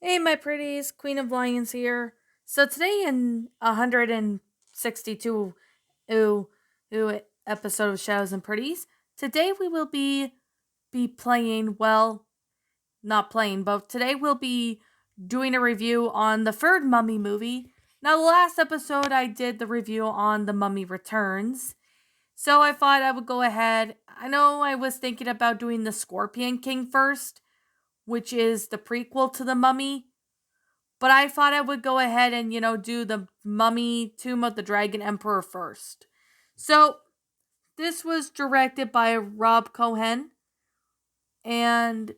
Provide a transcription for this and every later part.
Hey, my pretties, Queen of Lions here. So today in 162 ooh, episode of Shadows and Pretties, today we will be playing, well, not playing, but today we'll be doing a review on the third Mummy movie. Now, the last episode I did the review on The Mummy Returns, so I thought I would go ahead. I know I was thinking about doing The Scorpion King first, which is the prequel to The Mummy, but I thought I would go ahead and, do the Mummy Tomb of the Dragon Emperor first. So, this was directed by Rob Cohen, and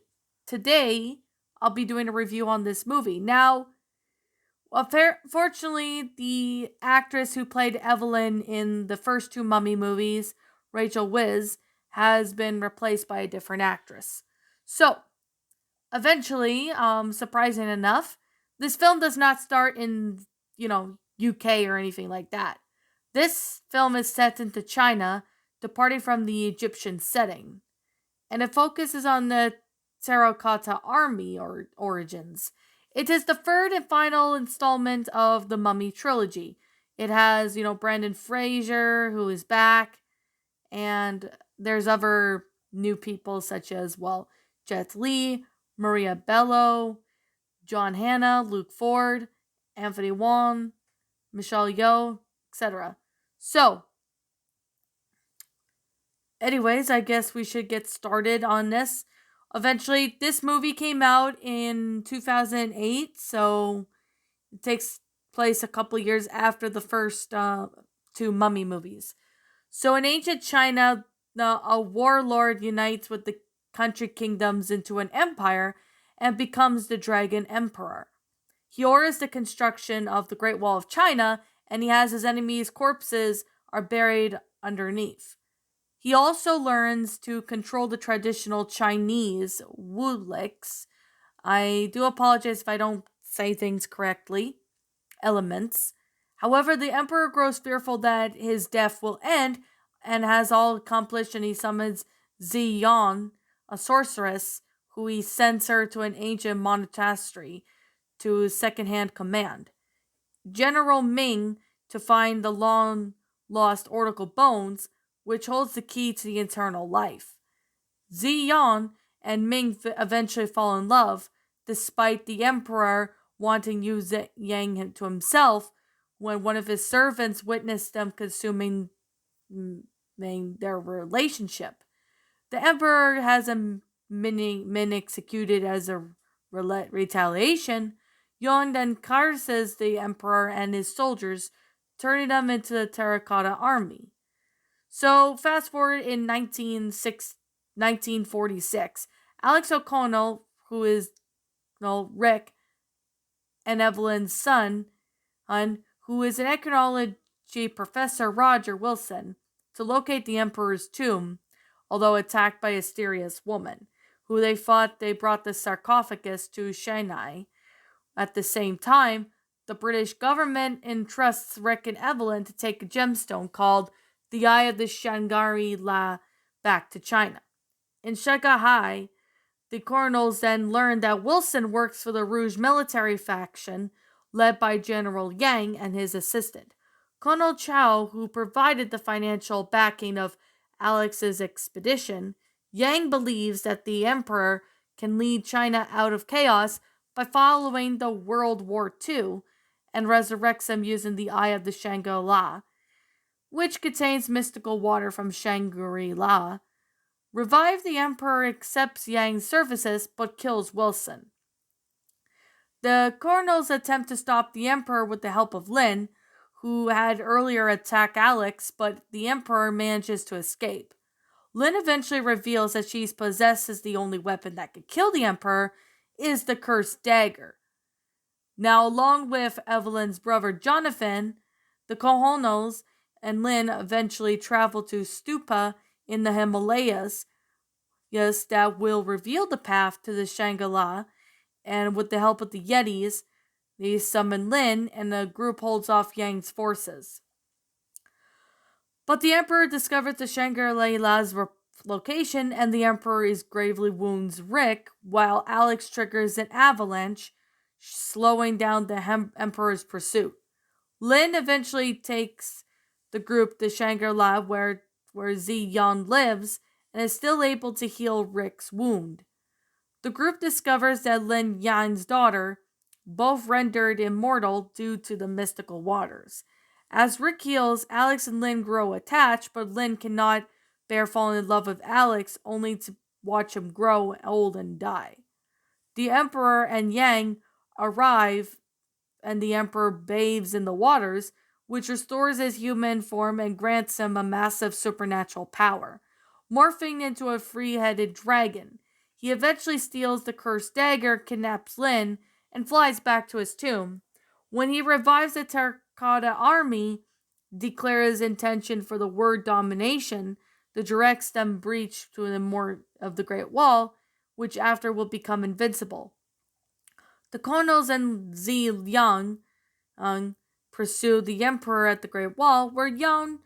today I'll be doing a review on this movie. Now, fortunately, the actress who played Evelyn in the first two Mummy movies, Rachel Weisz, has been replaced by a different actress. So, eventually, surprising enough, this film does not start in, UK or anything like that. This film is set into China, departing from the Egyptian setting, and it focuses on the Terracotta Army or origins. It is the third and final installment of the Mummy trilogy. It has, Brendan Fraser, who is back, and there's other new people such as, well, Jet Li, Maria Bello, John Hannah, Luke Ford, Anthony Wong, Michelle Yeoh, etc. So, anyways, I guess we should get started on this. Eventually, this movie came out in 2008, so it takes place a couple years after the first two Mummy movies. So, in ancient China, a warlord unites with the country kingdoms into an empire and becomes the Dragon Emperor. He orders the construction of the Great Wall of China, and he has his enemies' corpses are buried underneath. He also learns to control the traditional Chinese wuliks. I do apologize if I don't say things correctly. Elements. However, the emperor grows fearful that his death will end and has all accomplished, and he summons Zi Yan, a sorceress, who he sends her to an ancient monastery to second-hand command. General Ming to find the long lost Oracle bones, which holds the key to the eternal life. Ziyan and Ming eventually fall in love, despite the Emperor wanting Yu Yang to himself when one of his servants witnessed them consuming their relationship. The Emperor has a Min executed as a retaliation. Yon then curses the Emperor and his soldiers, turning them into the Terracotta Army. So, fast forward in 1946, Alex O'Connell, who is Rick and Evelyn's son, who is an archaeology professor, Roger Wilson, to locate the Emperor's tomb, although attacked by a mysterious woman, who they thought they brought the sarcophagus to Shanghai. At the same time, the British government entrusts Rick and Evelyn to take a gemstone called the Eye of the Shangri-La back to China. In Shanghai, the colonels then learn that Wilson works for the Rouge military faction led by General Yang and his assistant, Colonel Chow, who provided the financial backing of Alex's expedition. Yang believes that the emperor can lead China out of chaos by following the World War II and resurrects him using the Eye of the Shangri-La, which contains mystical water from Shangri-La. Revived, the Emperor accepts Yang's services but kills Wilson. The colonels attempt to stop the Emperor with the help of Lin, who had earlier attacked Alex, but the Emperor manages to escape. Lin eventually reveals that she possesses the only weapon that could kill the Emperor is the cursed dagger. Now, along with Evelyn's brother Jonathan, the colonels and Lin eventually travel to Stupa in the Himalayas, yes, that will reveal the path to the Shangri-La, and with the help of the Yetis, they summon Lin, and the group holds off Yang's forces. But the Emperor discovers the Shangri-La's location, and the Emperor is gravely wounds Rick, while Alex triggers an avalanche, slowing down the Emperor's pursuit. Lin eventually takes the group to Shangri-La where Zi Yan lives and is still able to heal Rick's wound. The group discovers that Lin Yan's daughter, both rendered immortal due to the mystical waters. As Rick heals, Alex and Lin grow attached, but Lin cannot bear falling in love with Alex, only to watch him grow old and die. The Emperor and Yang arrive, and the Emperor bathes in the waters, which restores his human form and grants him a massive supernatural power, morphing into a three-headed dragon. He eventually steals the cursed dagger, kidnaps Lin, and flies back to his tomb. When he revives the Terracotta Army, declares his intention for the word domination, the directs them breach to the more of the Great Wall, which after will become invincible. The Konos and Zi Yang pursue the Emperor at the Great Wall, where Yang,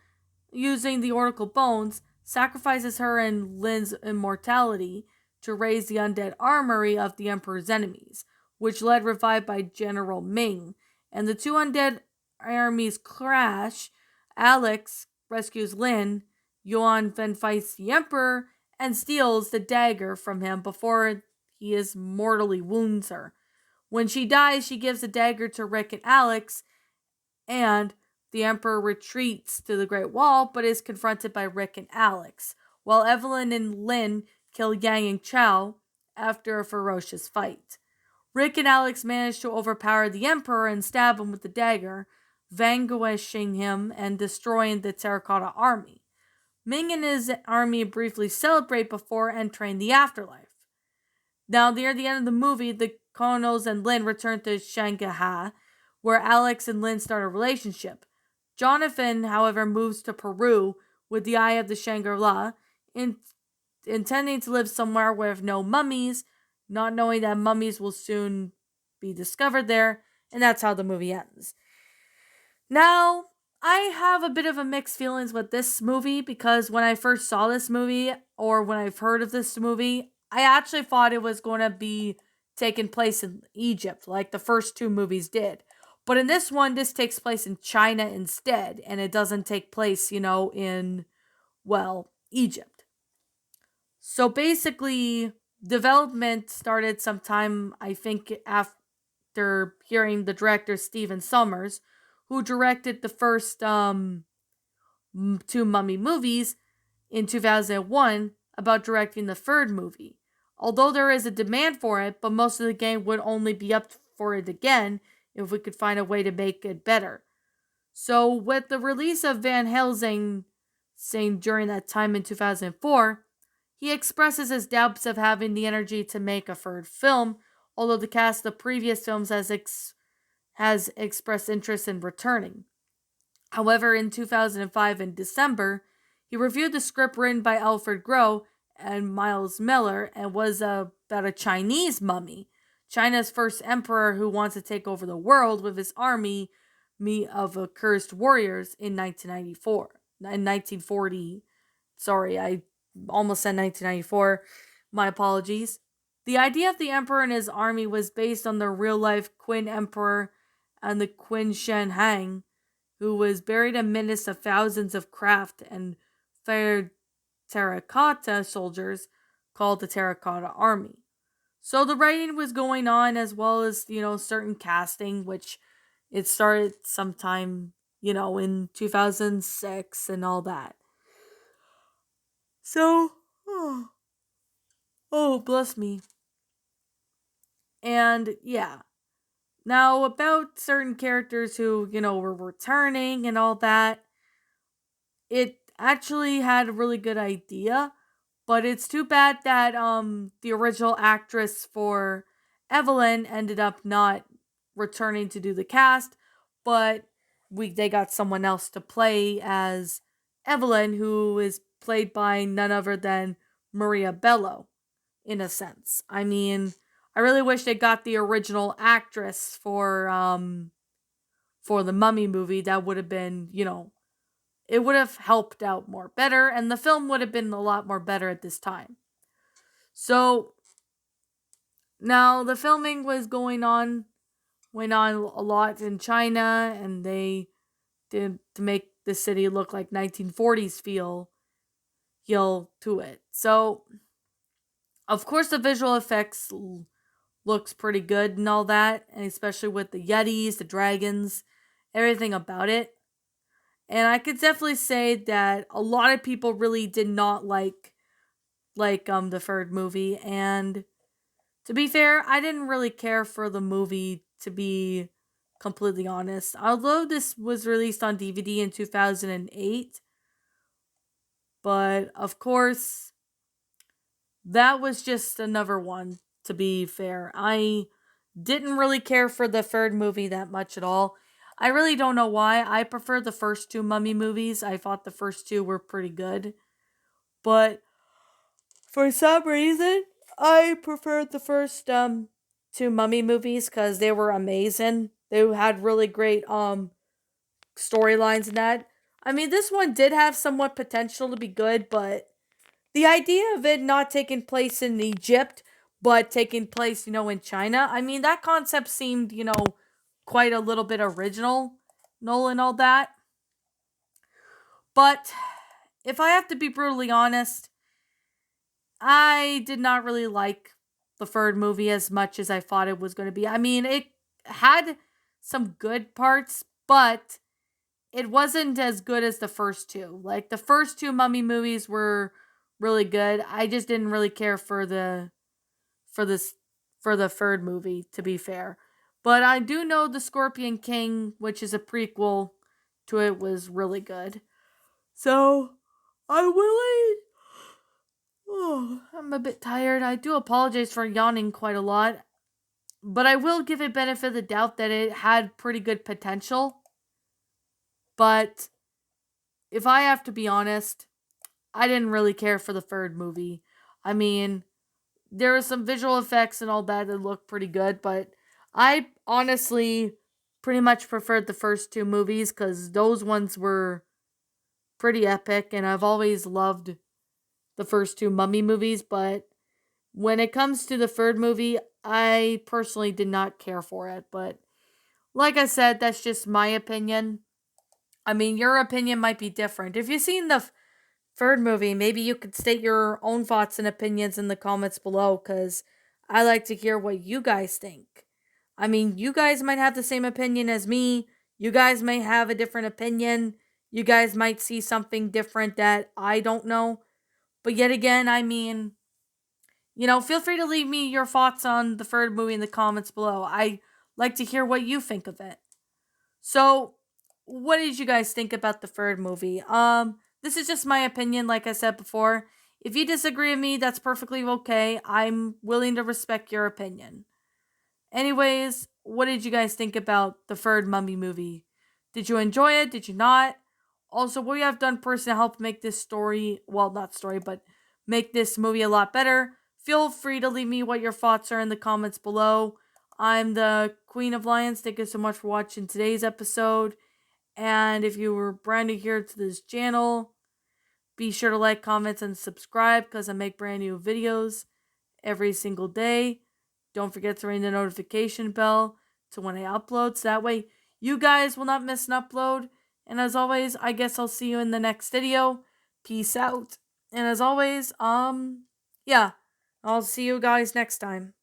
using the Oracle Bones, sacrifices her and Lin's immortality to raise the undead armory of the Emperor's enemies, which led revived by General Ming. And the two undead armies crash. Alex rescues Lin. Yuan then fights the Emperor and steals the dagger from him before he is mortally wounds her. When she dies, she gives the dagger to Rick and Alex, and the Emperor retreats to the Great Wall, but is confronted by Rick and Alex, while Evelyn and Lin kill Yang and Chow after a ferocious fight. Rick and Alex manage to overpower the Emperor and stab him with the dagger, vanquishing him and destroying the Terracotta Army. Ming and his army briefly celebrate before entering the afterlife. Now, near the end of the movie, the Konos and Lin return to Shanghai, where Alex and Lin start a relationship. Jonathan, however, moves to Peru with the Eye of the Shangri-La, intending to live somewhere with no mummies, not knowing that mummies will soon be discovered there, and that's how the movie ends. Now, I have a bit of a mixed feelings with this movie because when I first saw this movie, or when I've heard of this movie, I actually thought it was going to be taking place in Egypt, like the first two movies did. But in this one, this takes place in China instead, and it doesn't take place, in, Egypt. So basically, development started sometime, I think, after hearing the director Stephen Sommers, who directed the first two Mummy movies in 2001, about directing the third movie. Although there is a demand for it, but most of the game would only be up for it again if we could find a way to make it better. So with the release of Van Helsing during that time in 2004, he expresses his doubts of having the energy to make a third film, although the cast of previous films has expressed interest in returning. However, in 2005 in December, he reviewed the script written by Alfred Groh and Miles Miller and was about a Chinese mummy, China's first emperor who wants to take over the world with his army of accursed warriors in 1994. In 1940. Sorry, I almost said 1994. My apologies. The idea of the emperor and his army was based on the real-life Qin emperor and the Qin Shen Hang, who was buried amidst of thousands of craft and fair terracotta soldiers called the Terracotta Army. So the writing was going on as well as, certain casting, which it started sometime, in 2006 and all that. So, oh, bless me. And yeah. Now, about certain characters who, were returning and all that, it actually had a really good idea, but it's too bad that the original actress for Evelyn ended up not returning to do the cast, but they got someone else to play as Evelyn, who is played by none other than Maria Bello, in a sense. I mean, I really wish they got the original actress for the Mummy movie. That would have been, it would have helped out more better, and the film would have been a lot more better at this time. So, now the filming was going on went on a lot in China, and they did to make the city look like 1940s feel to it. So, of course, the visual effects looks pretty good and all that, and especially with the Yetis, the dragons, everything about it. And I could definitely say that a lot of people really did not like the third movie, and to be fair, I didn't really care for the movie, to be completely honest. Although this was released on DVD in 2008, but of course, that was just another one, to be fair. I didn't really care for the third movie that much at all. I really don't know why. I prefer the first two Mummy movies. I thought the first two were pretty good. But for some reason, I preferred the first two Mummy movies because they were amazing. They had really great storylines in that. I mean, this one did have somewhat potential to be good, but the idea of it not taking place in Egypt, but taking place, in China, I mean, that concept seemed, quite a little bit original, and all that. But if I have to be brutally honest, I did not really like the third movie as much as I thought it was going to be. I mean, it had some good parts, but it wasn't as good as the first two. Like the first two Mummy movies were really good. I just didn't really care for this for the third movie, to be fair. But I do know The Scorpion King, which is a prequel to it, was really good. So I really I'm a bit tired. I do apologize for yawning quite a lot, but I will give it benefit of the doubt that it had pretty good potential. But if I have to be honest, I didn't really care for the third movie. I mean, there were some visual effects and all that looked pretty good, but I honestly pretty much preferred the first two movies because those ones were pretty epic, and I've always loved the first two Mummy movies, but when it comes to the third movie, I personally did not care for it, but like I said, that's just my opinion. I mean, your opinion might be different. If you've seen the third movie, maybe you could state your own thoughts and opinions in the comments below, because I like to hear what you guys think. I mean, you guys might have the same opinion as me. You guys may have a different opinion. You guys might see something different that I don't know. But yet again, I mean, feel free to leave me your thoughts on the third movie in the comments below. I like to hear what you think of it. So, what did you guys think about the third movie? This is just my opinion, like I said before. If you disagree with me, that's perfectly okay. I'm willing to respect your opinion. Anyways, what did you guys think about the third Mummy movie? Did you enjoy it? Did you not? Also, what you have done personally to help make this story, well, not story, but make this movie a lot better, feel free to leave me what your thoughts are in the comments below. I'm the Queen of Lions. Thank you so much for watching today's episode. And if you were brand new here to this channel, be sure to like, comment, and subscribe because I make brand new videos every single day. Don't forget to ring the notification bell to when I upload, so that way you guys will not miss an upload. And as always, I guess I'll see you in the next video. Peace out. And as always, yeah, I'll see you guys next time.